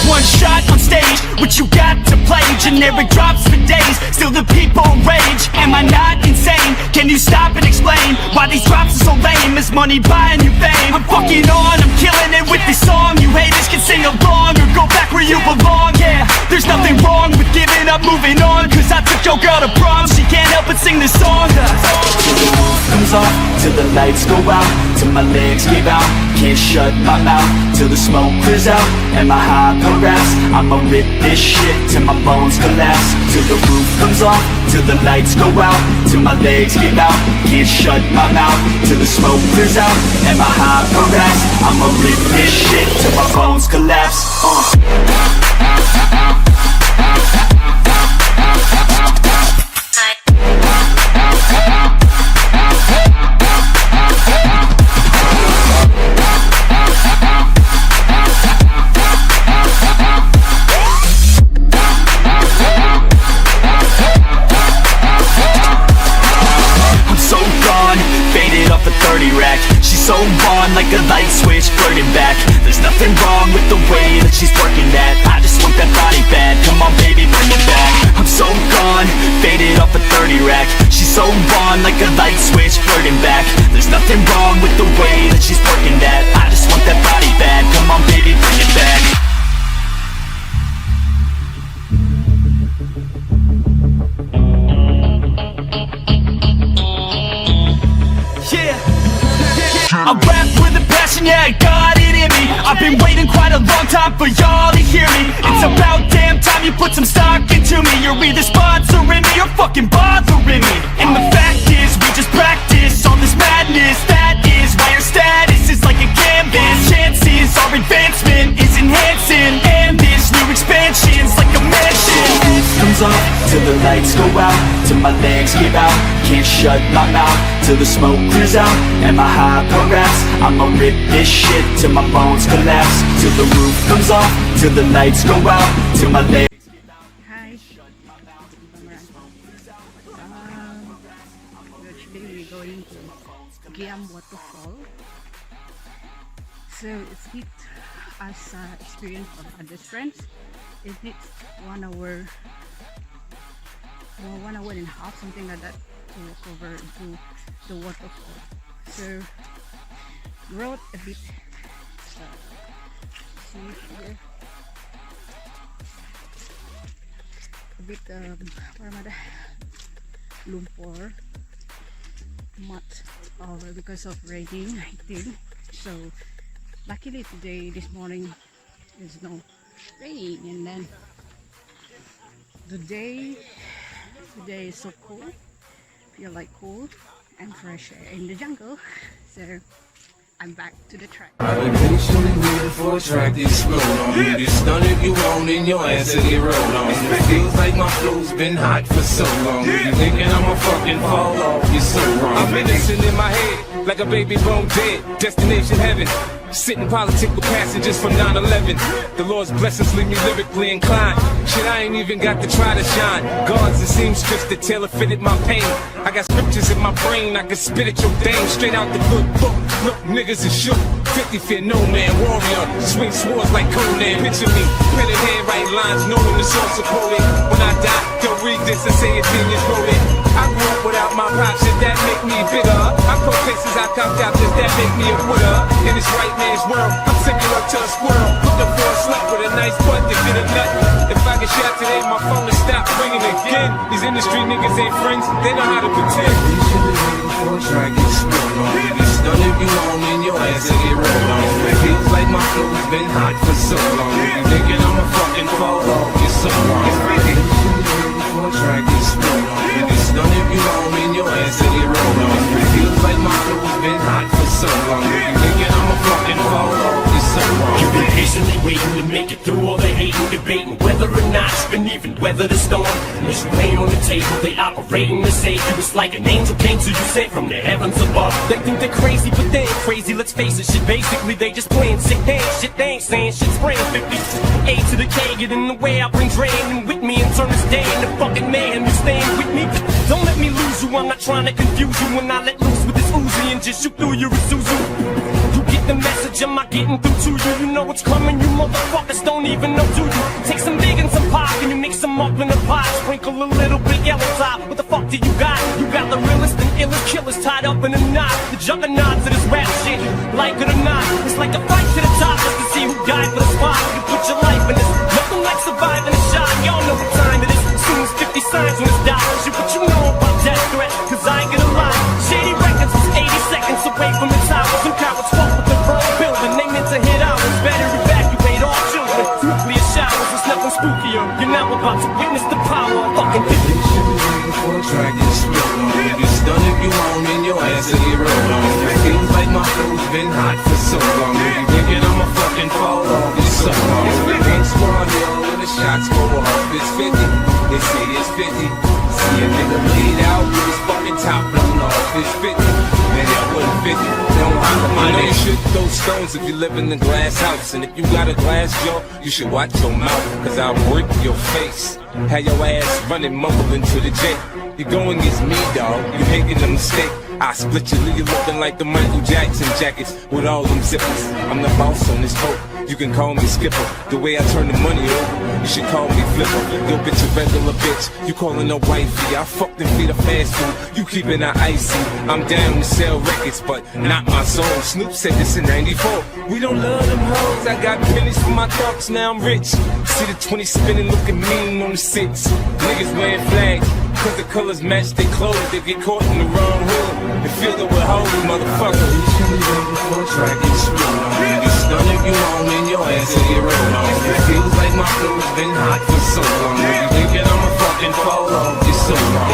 One shot on stage, what you got to play? Generic drops for days, still the people rage. Am I not insane? Can you stop and explain why these drops are so lame? Is money buying you fame? I'm fucking on, I'm killing it with this song. You haters can sing along or go back where you belong. Yeah, there's nothing wrong with giving up, moving on. Cause I took your girl to prom, she can't help but sing this song. Till the roof comes off, till the lights go out, till my legs give out, can't shut my mouth, till the smoke clears out and my high progress. I'ma rip this shit till my bones collapse. Till the roof comes off, till the lights go out, till my legs give out, can't shut my mouth, till the smoke clears out and my high progress. I'ma rip this shit till my bones collapse. She's so on like a light switch, flirting back. There's nothing wrong with the way that she's working that. I just want that body bad, come on baby, bring it back. I'm so gone, faded off a 30 rack. She's so on like a light switch, flirting back. There's nothing wrong with the way that she's working that. I just want that body bad, come on baby, bring it back. I rap with a passion, yeah, I got it in me. I've been waiting quite a long time for y'all to hear me. It's about damn time you put some stock into me. You're either sponsoring me or fucking bothering me. And the fact is, we just practice all this madness. That is why your status is like a canvas. Chances our advancement is enhancing, and this new expansion's like a mansion. Comes off till the lights go out, till my legs give out, can't shut my mouth, till the smoke clears out and my high progress. I'ma rip this shit till my bones collapse. Till the roof comes off, till the lights go out, till my legs. Hi. Today we're going to Giam Waterfall. So it's it as experience from other friends. It needs 1 hour, 1 hour and a half, something like that, to walk over to the waterfall. So wrote a bit. See here, a bit lumpur, mud over because of raining, I think. So luckily today, this morning, there's no rain, and then the day today is so cool. Feel like cool and fresh air in the jungle. So I'm back to the track. I've been patiently waiting for a track to explode on me. Get stunned if you want and your ass will get rolled on. It feels like my flow's been hot for so long. You thinking I'ma fucking fall off, you're so wrong. I'm innocent in my head, like a baby bone dead. Destination heaven, sitting politic with passengers from 9/11. The Lord's blessings leave me lyrically inclined. Shit, I ain't even got to try to shine. Guards and seamstress that tailor fitted my pain. I got scriptures in my brain, I can spit at your dame straight out the good book. Look, niggas is shook. 50 fear no man, warrior. Swing swords like Conan. Picture me, pen in hand, write lines, knowing the source of quoted. When I die, don't read this and say a genius wrote it. I grew up without my pops, shit that make me bigger. I call places I copped out, does that make me a quitter? In this right man's world, I'm similar to a squirrel. Looking for a slut with a nice butt to get a nut. If I get shot today, my phone will stop ringing again. These industry niggas ain't friends, they know how to pretend. For a track, it's spilled on. You get stunned if you want and your ass will get rolled on. It feels like my flow's been hot for so long. You thinking I'ma fucking fall off, you're so wrong. For a track, it's spilled on. You get stunned if you want and your ass will get rolled on. It feels like my flow's been hot for so long. You thinking I'ma fucking fall off, you're so wrong. You've been patiently waiting to make it through all the hate and debating whether or not and even weather the storm. And as you lay on the table, they operating to save you. It's like an angel came to you sent from the heavens above. They think they're crazy, but they ain't crazy, let's face it. Shit, basically they just playing sick hands. Shit, they ain't saying shit, spraying 50. A to the K, get in the way, I bring drain and with me and turn this day into fucking mayhem. You staying with me? Don't let me lose you, I'm not trying to confuse you. When I let loose with this Uzi and just shoot through your Isuzu. You get the message, am I getting through to you? You know what's coming, you motherfuckers don't even know, do you? Take some big and some pop and you mix them up in a pot. Sprinkle a little bit yellow top, what the fuck do you got? You got the realest and illest killers tied up in a knot. The juggernauts of this rap shit, like it or not. It's like a fight to the top just to see who died for the spot. You put your life in this, nothing like surviving a shot. Y'all know what time it is, as soon as 50 signs on this dot. Shit, what you know about that threat, cause I get a lot. Shady Records was 80 seconds away from the top. Some cowards fought with the wrong building, they meant to hit out. Better evacuate all children, nuclear showers, there's nothing spookier. You're now about to witness the power of fucking 50. Before a track gets spilled on you, get stunned if you want and your ass will get rolled on. It feels like my flow's been hot for so long. You thinking I'ma fucking fall off, it's so long. We ain't squad, yo, when the shots go off, it's 50. They say it's 50. See a nigga bleed out with his fucking top blown off, it's 50. Man, that wasn't 50. Don't holler my name. You should throw stones if you live in a glass house. And if you got a glass jaw, you should watch your mouth, cause I'll break your face. Have your ass running, mumbling to the jet. You're going against me, dawg. You making a mistake. I split you, leave you looking like the Michael Jackson jackets with all them zippers. I'm the boss on this boat. You can call me Skipper. The way I turn the money over, you should call me Flipper. Yo, bitch, a regular bitch. You calling her wifey. I fucked and feed her fast food. You keeping her icy. I'm down to sell records, but not my soul. Snoop said this in 94. We don't love them hoes. I got pennies for my thugs, now I'm rich. See the 20 spinning, looking mean on the 6. Niggas wearing flags, cause the colors match their clothes. They get caught in the wrong hood and feel that we're holding, motherfucker. Before track gets spilled on you, get stunned if you want and your ass will get rolled on. It feels like my flow's been hot for so long. You thinking I'ma fucking fall off, it's so long.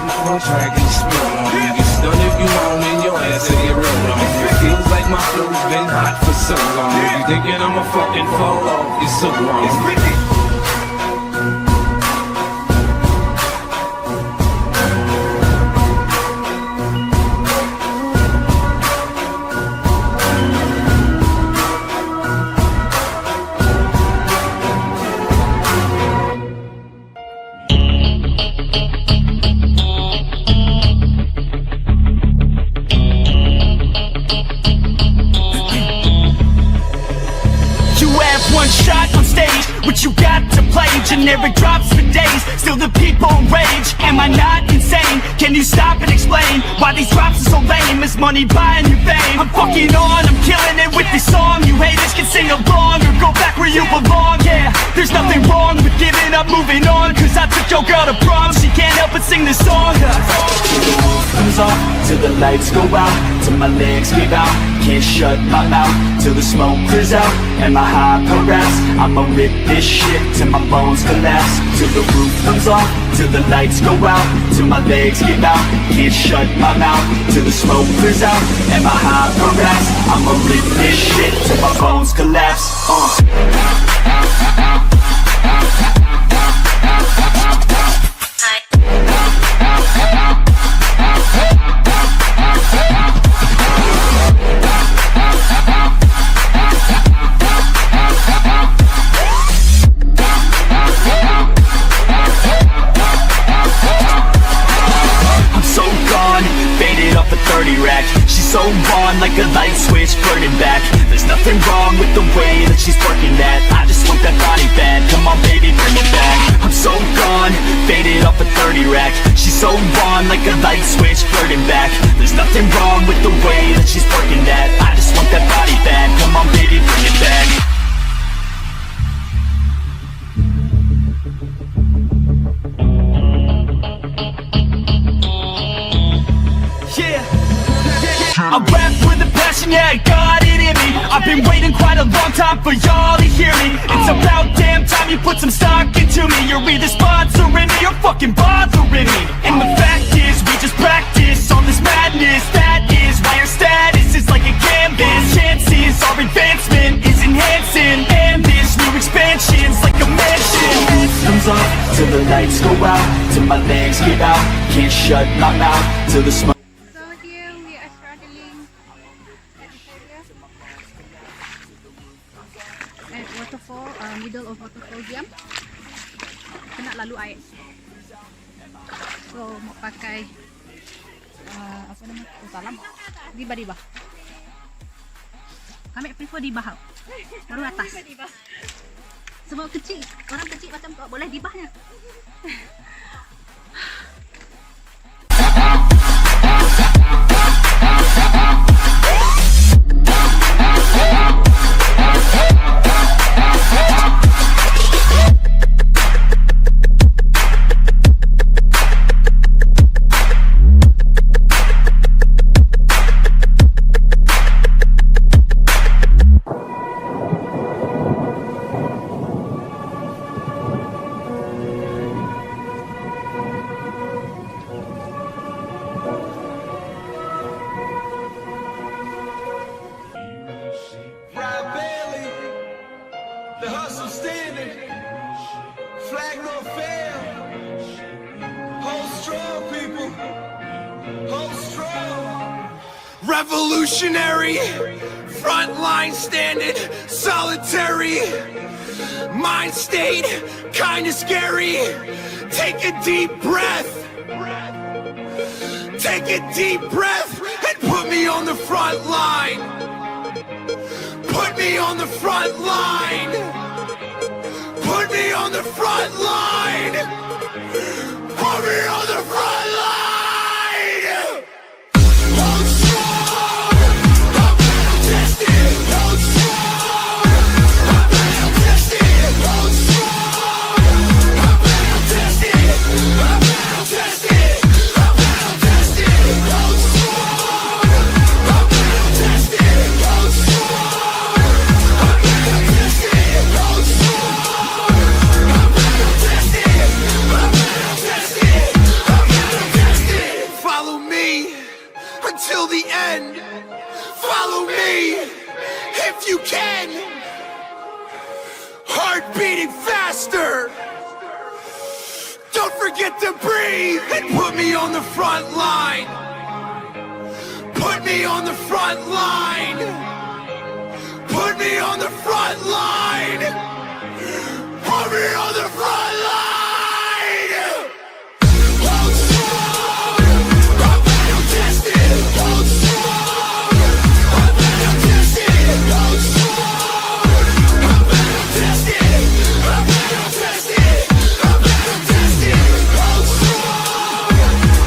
Before track gets spilled on you, get stunned if you want and your ass will get rolled on. It feels like my flow's been hot for so long. You thinking I'ma fucking fall off, it's so long. It's Ricky. One shot on stage, what you got to play? Generic drops for days, still the people rage. Am I not insane? Can you stop and explain why these drops are so lame? Is money buying you fame? I'm fucking on, I'm killing it with this song. You haters can sing along or go back where you belong. Yeah, there's nothing wrong with giving up, moving on. Cause I took your girl to prom, she can't help but sing this song. Till the roof comes off, till the lights go out, till my legs give out, can't shut my mouth, till the smoke clears out, and my high harass. I'ma rip this shit till my bones collapse. Till the roof comes off, till the lights go out, till my legs give out, can't shut my mouth, till the smoke clears out, and my high harass. I'ma rip this shit till my bones collapse. She's so gone like a light switch burning back. There's nothing wrong with the way that she's working that. I just want that body bad, come on baby bring it back. I'm so gone, faded off a 30 rack. She's so gone like a light switch burning back. There's nothing wrong with the way that she's working that. I just want that body bad, come on baby bring it back. I rap with a passion, yeah, I got it in me. I've been waiting quite a long time for y'all to hear me. It's about damn time you put some stock into me. You're either sponsoring me or fucking bothering me. And the fact is, we just practice all this madness. That is why our status is like a canvas. Chances our advancement is enhancing, and this new expansion's like a mansion. till the lights go out, till my legs give out. Can't shut my mouth till the smoke. So here we are straddling at this area at Waterfall, middle of Waterfall Giam. Kena lalu air. So mau pakai apa namanya? Salam. Diba. Kami prefer di bawah, baru atas. Sebab kecil, orang kecil macam tak boleh di bawahnya. The hustle standing, flag no fail. Hold strong, people. Hold strong. Revolutionary, front line standing, solitary. Mind state, kinda scary. Take a deep breath. Take a deep breath and put me on the front line. Put me on the front line. Put me on the front line. Put me on the front line. Hold strong. I'm tested. Hold strong. I'm tested. Hold strong. I'm tested. I'm tested. I'm tested. Hold strong. I'm tested. Hold strong. Follow me until the end. Follow me if you can. Heart beating faster. Don't forget to breathe and put me on the front line. Put me on the front line. Put me on the front line. Put me on the front line. Hold strong. I'm tested. Hold strong. I'm tested. Hold strong. I'm tested. I'm tested. I'm tested. Hold strong.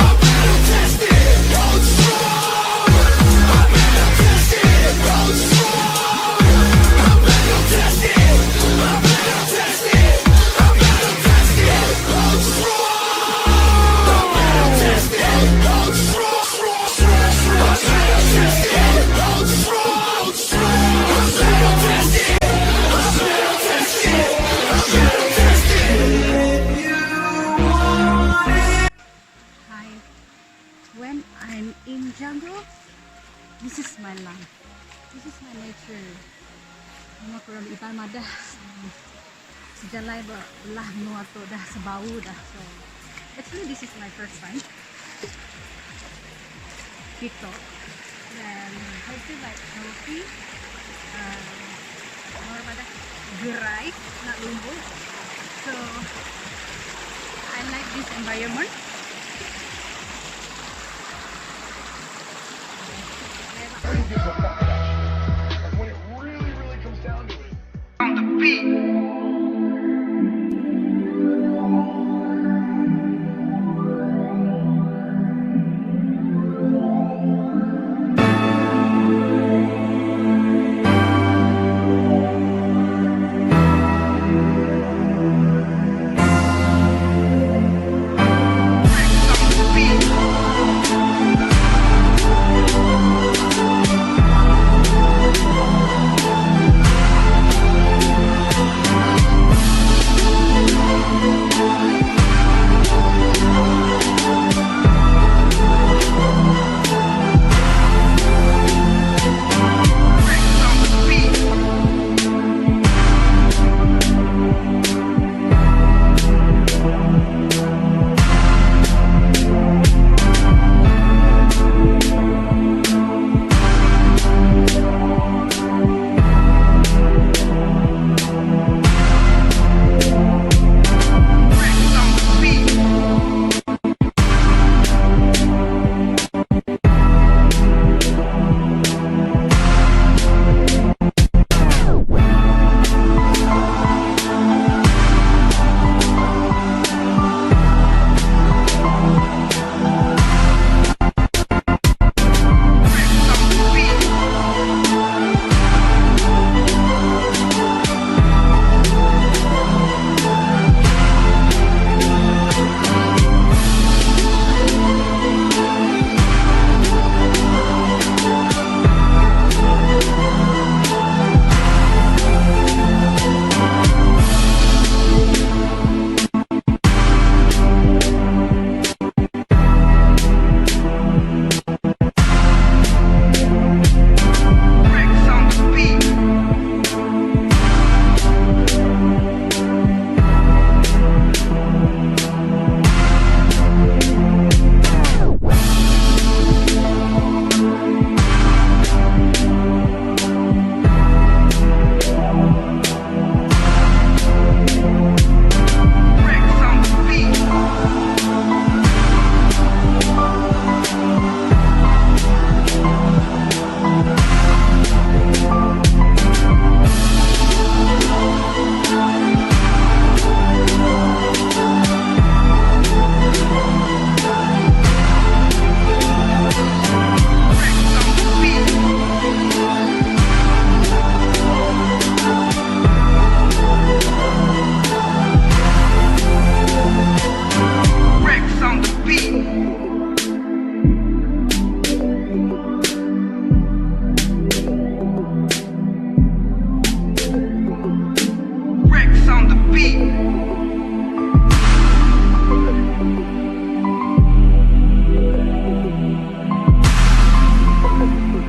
I'm tested. Hold strong. I'm tested. Hold strong. I'm tested. I'm tested. I'm tested. Hold strong. I'm tested. Hold strong. I'm tested. Hold strong. I'm tested. Hi. When I'm in jungle, this is my life. This is my nature. Mga kurang iba madah. Sejalai belah menua tu dah sebau dah. So actually this is my first time. TikTok. Dan I feel like healthy. Mga madah gerai nak lumpuh. So I like this environment. When it really comes down to it. On the beat.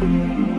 Bye.